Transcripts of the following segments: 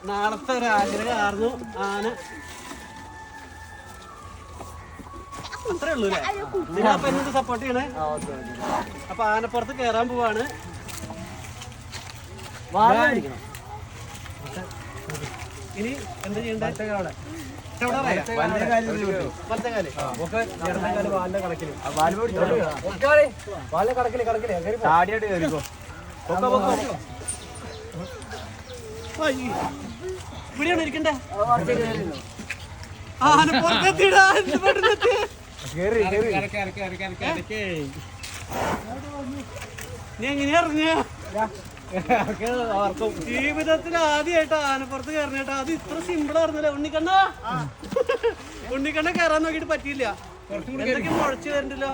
നാളത്തെ ഒരു ആഗ്രഹമായിരുന്നു ആന. അത്രേ ഉള്ളൂ അല്ലേ? നിങ്ങളപ്പോ എന്നിട്ട് സപ്പോർട്ട് ചെയ്യണേ. അപ്പൊ ആനപ്പുറത്ത് കേറാൻ പോവാണ്. ഇനി എന്താ ചെയ്യണ്ടേ? ഇവിടെയാണ് ഇരിക്കണ്ടേ? നീ എങ്ങനെയാ ഇറങ്ങിയ? ജീവിതത്തിൽ ആദ്യമായിട്ട് ആനപ്പുറത്ത് കയറണേട്ടാ. അത് ഇത്ര സിമ്പിൾ ആയിരുന്നല്ലേ? ഉണ്ണിക്കണ്ണ കയറാൻ നോക്കിട്ട് പറ്റിയില്ല. എന്തൊക്കെ മുഴച്ചു തരണ്ടല്ലോ.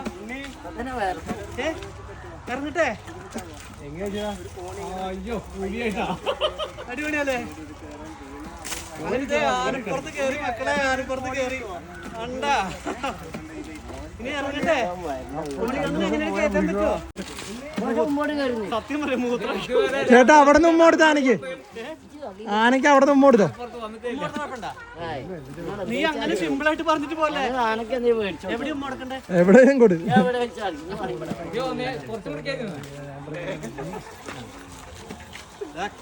ഇറങ്ങട്ടെ? അടിപൊളിയല്ലേ? ആനപ്പുറത്ത് കയറി മക്കളെ, ആനപ്പുറത്ത് കയറി കണ്ടാ. ഇനി ഇറങ്ങട്ടെ? എങ്ങനെ കയറ്റാൻ പറ്റുമോ? സത്യം പറയാം, മൂത്രം. ചേട്ടാ അവിടെ നിന്ന് ഉമ്മ കൊടുത്ത ആനയ്ക്ക്, ആനയ്ക്ക് അവിടെ നിന്ന് ഉമ്മ കൊടുത്തോ? നീ അങ്ങനെ സിമ്പിൾ ആയിട്ട് പറഞ്ഞിട്ട് പോലെ എവിടെയും ഉമ്മ കൊടുക്കണ്ടേ? എവിടെയും കൊടു.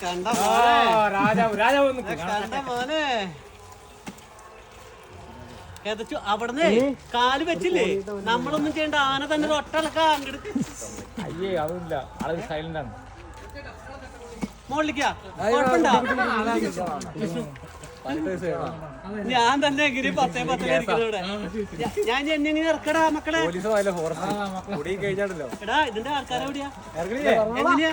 കണ്ട മോനെ ഏതച്ചു അവിടുന്ന് കാല് വെച്ചില്ലേ? നമ്മളൊന്നും ചെയ്യണ്ട. ആന തന്നെ ഒട്ടളക്ക അങ്ങോട്ട് മോളിലേക്കാ. കുഴപ്പമുണ്ടോ? ഞാൻ തന്നെ എങ്ങനെ 10-10 ഇവിടെ. ഞാൻ എങ്ങനെ ഇറക്കടാ മക്കളെ? എടാ ഇതിന്റെ ആൾക്കാരെ എവിടെയാ? എങ്ങനെയാ?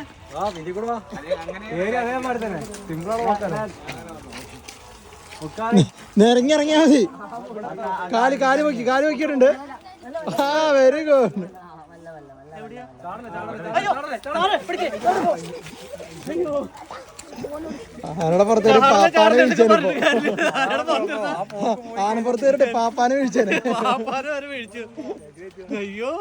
ഇറങ്ങി ഇറങ്ങിയാ മതി. കാല് വയ്ക്കിട്ടുണ്ട്. ആ വെരി ഗുഡ്. ആനയുടെ പുറത്ത് പാപ്പാനെ വീഴ്ചേനെ. ആനപ്പുറത്ത് പാപ്പാനെ വീഴ്ചേനെ. അയ്യോ.